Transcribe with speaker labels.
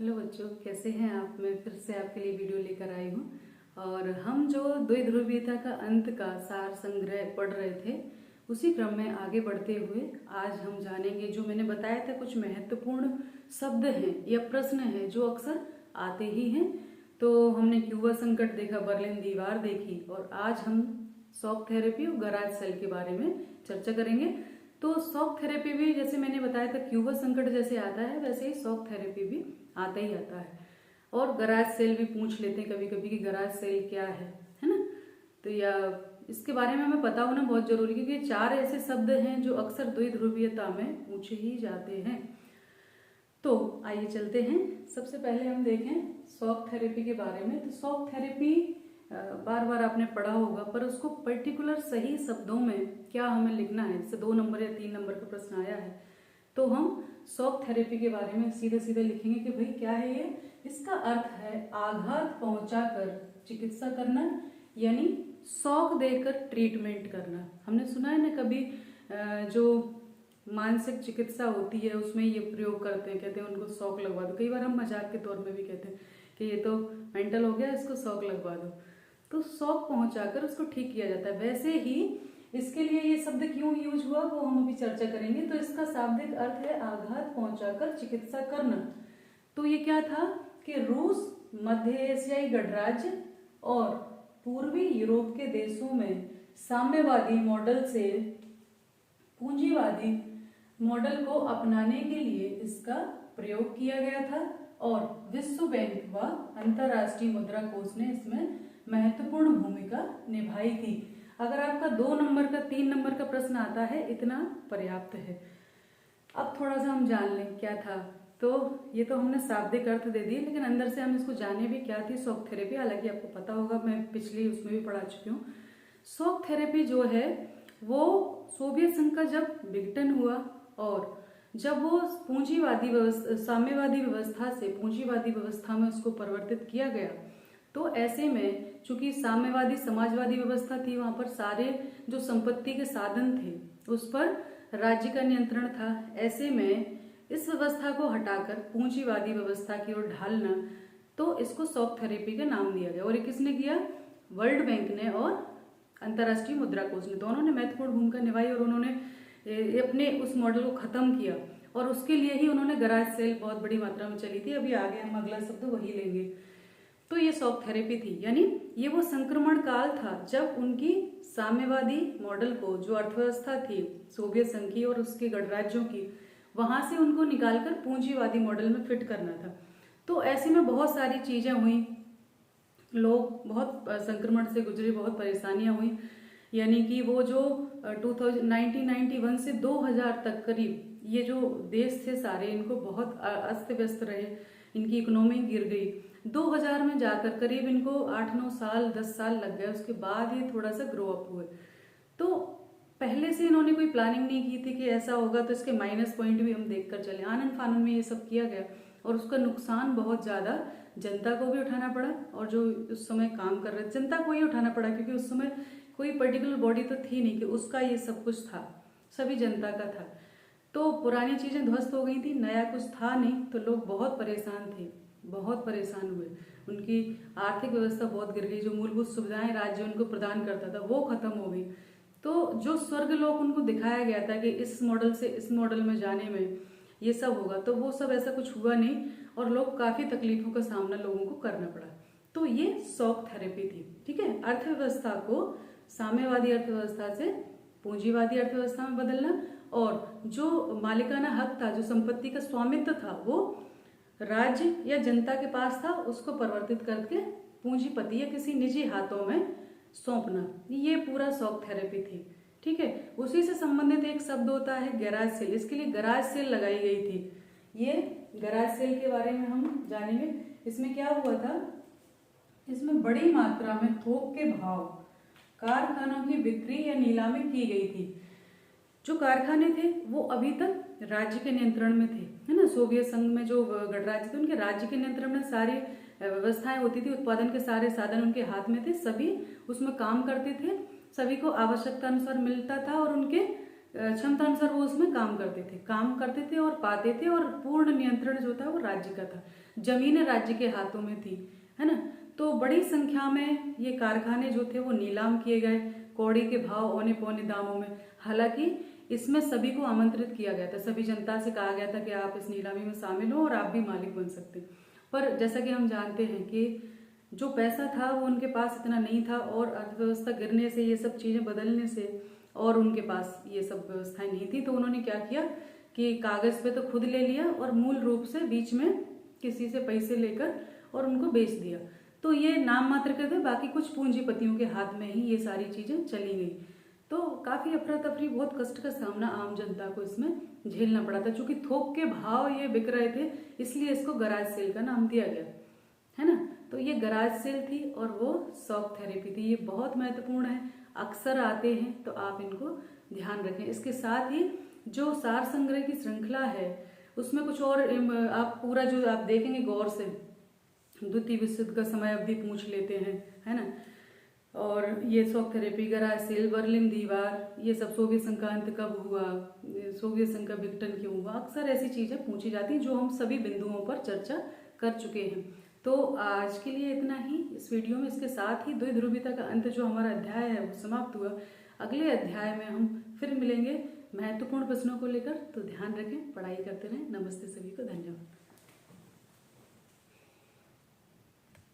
Speaker 1: Hello बच्चों, कैसे हैं आप। मैं फिर से आपके लिए वीडियो लेकर आई हूँ। और हम जो द्विध्रुवीयता का अंत का सार संग्रह पढ़ रहे थे, उसी क्रम में आगे बढ़ते हुए आज हम जानेंगे जो मैंने बताया था, कुछ महत्वपूर्ण शब्द हैं या प्रश्न हैं जो अक्सर आते ही हैं। तो हमने क्यूबा संकट देखा, बर्लिन दीवार देखी, और आज हम शॉक थेरेपी और गराज सेल के बारे में चर्चा करेंगे। तो शॉक थेरेपी भी, जैसे मैंने बताया था, क्यूबा संकट जैसे आता है वैसे ही शॉक थेरेपी भी आता ही आता है। और गराज सेल भी पूछ लेते हैं कभी कभी कि गराज सेल क्या है ना। तो या इसके बारे में हमें पता होना बहुत जरूरी है, क्योंकि चार ऐसे शब्द हैं जो अक्सर द्विध्रुवीयता में पूछे ही जाते हैं। तो आइए चलते हैं। सबसे पहले हम देखें शॉक थेरेपी के बारे में। तो शॉक थेरेपी बार बार आपने पढ़ा होगा, पर उसको पर्टिकुलर सही शब्दों में क्या हमें लिखना है। इससे 2 नंबर या 3 नंबर का प्रश्न आया है, तो हम शॉक थेरेपी के बारे में सीधे सीधे लिखेंगे कि भाई क्या है ये। इसका अर्थ है आघात पहुंचाकर चिकित्सा करना, यानी शॉक देकर ट्रीटमेंट करना। हमने सुना है ना कभी जो मानसिक चिकित्सा होती है उसमें ये प्रयोग करते हैं, कहते हैं उनको शॉक लगवा दो। कई बार हम मजाक के तौर में भी कहते हैं कि ये तो मेंटल हो गया, इसको शॉक लगवा दो। तो शॉक पहुंचाकर उसको ठीक किया जाता है। वैसे ही इसके लिए ये शब्द क्यों यूज हुआ वो हम अभी चर्चा करेंगे। तो इसका शाब्दिक अर्थ है आघात पहुंचाकर चिकित्सा करना। तो ये क्या था कि रूस, मध्य एशियाई गणराज्य और पूर्वी यूरोप के देशों में साम्यवादी मॉडल से पूंजीवादी मॉडल को अपनाने के लिए इसका प्रयोग किया गया था, और विश्व बैंक व अंतर्राष्ट्रीय मुद्रा कोष ने इसमें महत्वपूर्ण भूमिका निभाई थी। अगर आपका 2 नंबर का 3 नंबर का प्रश्न आता है, इतना पर्याप्त है। अब थोड़ा सा हम जान लें क्या था। तो ये तो हमने शाब्दिक अर्थ दे दिए, लेकिन अंदर से हम इसको जाने भी क्या थी शॉक थेरेपी। हालांकि आपको पता होगा, मैं पिछली उसमें भी पढ़ा चुकी हूँ। शॉक थेरेपी जो है वो सोवियत संघ का जब विघटन हुआ और जब वो पूंजीवादी व्यवस्था, साम्यवादी व्यवस्था से पूंजीवादी व्यवस्था में उसको परिवर्तित किया गया, तो ऐसे में चूंकि साम्यवादी समाजवादी व्यवस्था थी, वहां पर सारे जो संपत्ति के साधन थे उस पर राज्य का नियंत्रण था। ऐसे में इस व्यवस्था को हटाकर पूंजीवादी व्यवस्था की ओर ढालना, तो इसको शॉक थेरेपी का नाम दिया गया। और ये किसने किया? वर्ल्ड बैंक ने और अंतर्राष्ट्रीय मुद्रा कोष ने, दोनों ने महत्वपूर्ण भूमिका निभाई। और उन्होंने अपने उस मॉडल को खत्म किया, और उसके लिए ही उन्होंने गराज सेल बहुत बड़ी मात्रा में चली थी। अभी आगे हम अगला शब्द वही लेंगे। तो ये शॉक थेरेपी थी, यानी ये वो संक्रमण काल था जब उनकी साम्यवादी मॉडल को, जो अर्थव्यवस्था थी सोवियत संघ की और उसके गणराज्यों की, वहां से उनको निकालकर पूंजीवादी मॉडल में फिट करना था। तो ऐसे में बहुत सारी चीजें हुई, लोग बहुत संक्रमण से गुजरे, बहुत परेशानियां हुई। यानी कि वो जो 1991 से 2000 तक करीब ये जो देश थे सारे, इनको बहुत अस्त व्यस्त रहे, इनकी इकोनॉमी गिर गई। 2000 में जाकर करीब इनको 8-9 साल 10 साल लग गए, उसके बाद ये थोड़ा सा ग्रो अप हुए। तो पहले से इन्होंने कोई प्लानिंग नहीं की थी कि ऐसा होगा, तो इसके माइनस पॉइंट भी हम देखकर चले। आनंद फानन में ये सब किया गया, और उसका नुकसान बहुत ज्यादा जनता को भी उठाना पड़ा, और जो उस समय काम कर रहे जनता को ही उठाना पड़ा, क्योंकि उस समय कोई पर्टिकुलर बॉडी तो थी नहीं कि उसका ये सब कुछ था, सभी जनता का था। तो पुरानी चीजें ध्वस्त हो गई थी, नया कुछ था नहीं, तो लोग बहुत परेशान थे, बहुत परेशान हुए। उनकी आर्थिक व्यवस्था बहुत गिर गई, जो मूलभूत सुविधाएं राज्य उनको प्रदान करता था वो खत्म हो गई। तो जो स्वर्ग लोक उनको दिखाया गया था कि इस मॉडल से इस मॉडल में जाने में ये सब होगा, तो वो सब ऐसा कुछ हुआ नहीं, और लोग काफी तकलीफों का सामना लोगों को करना पड़ा। तो ये शॉक थेरेपी थी। ठीक है, अर्थव्यवस्था को साम्यवादी अर्थव्यवस्था से पूंजीवादी अर्थव्यवस्था में बदलना, और जो मालिकाना हक था, जो संपत्ति का स्वामित्व था, वो राज्य या जनता के पास था, उसको परिवर्तित करके पूंजीपति या किसी निजी हाथों में सौंपना। ये पूरा शॉक थेरेपी थी। ठीक है, उसी से संबंधित एक शब्द होता है गैराज सेल। इसके लिए गैराज सेल लगाई गई थी। ये गैराज सेल के बारे में हम जानेंगे। इसमें क्या हुआ था, इसमें बड़ी मात्रा में थोक के भाव कारखानों की बिक्री या नीलामी की गई थी। जो कारखाने थे वो अभी तक राज्य के नियंत्रण में थे, है ना। सोवियत संघ में जो गणराज्य थे उनके राज्य के नियंत्रण में सारी व्यवस्थाएं होती थी, उत्पादन के सारे साधन उनके हाथ में थे, सभी उसमें काम करते थे, सभी को आवश्यकता अनुसार मिलता था, और उनके क्षमता अनुसार वो उसमें काम करते थे और पाते थे, और पूर्ण नियंत्रण जो था वो राज्य का था। जमीनें राज्य के हाथों में थी, है ना। तो बड़ी संख्या में ये कारखाने जो थे वो नीलाम किए गए कौड़ी के भाव औने पौने दामों में। हालांकि इसमें सभी को आमंत्रित किया गया था, सभी जनता से कहा गया था कि आप इस नीलामी में शामिल हो और आप भी मालिक बन सकते हैं। पर जैसा कि हम जानते हैं कि जो पैसा था वो उनके पास इतना नहीं था, और अर्थव्यवस्था गिरने से, ये सब चीजें बदलने से, और उनके पास ये सब व्यवस्थाएं नहीं थी, तो उन्होंने क्या किया कि कागज पे तो खुद ले लिया और मूल रूप से बीच में किसी से पैसे लेकर और उनको बेच दिया। तो ये नाम मात्र के थे, बाकी कुछ पूंजीपतियों के हाथ में ही ये सारी चीजें चली गई। तो काफी अफरा तफरी, बहुत कष्ट का सामना आम जनता को इसमें झेलना पड़ा था। चूंकि थोक के भाव ये बिक रहे थे, इसलिए इसको गराज सेल का नाम दिया गया, है ना। तो ये गराज सेल थी और वो शॉक थेरेपी थी। ये बहुत महत्वपूर्ण है, अक्सर आते हैं, तो आप इनको ध्यान रखें। इसके साथ ही जो सार संग्रह की श्रृंखला है उसमें कुछ और आप पूरा जो आप देखेंगे गौर से, द्वितीय विश्व युद्ध का समय अवधि पूछ लेते हैं, है ना। और ये shock therapy, garage sale, Berlin दीवार, ये सब सोवियत संघ का अंत कब हुआ, सोवियत संघ का विघटन क्यों हुआ, अक्सर ऐसी चीजें पूछी जाती हैं जो हम सभी बिंदुओं पर चर्चा कर चुके हैं। तो आज के लिए इतना ही इस वीडियो में। इसके साथ ही द्विध्रुवीयता का अंत जो हमारा अध्याय है वो समाप्त हुआ। अगले अध्याय में हम फिर मिलेंगे महत्वपूर्ण प्रश्नों को लेकर। तो ध्यान रखें, पढ़ाई करते रहें। नमस्ते, सभी को धन्यवाद।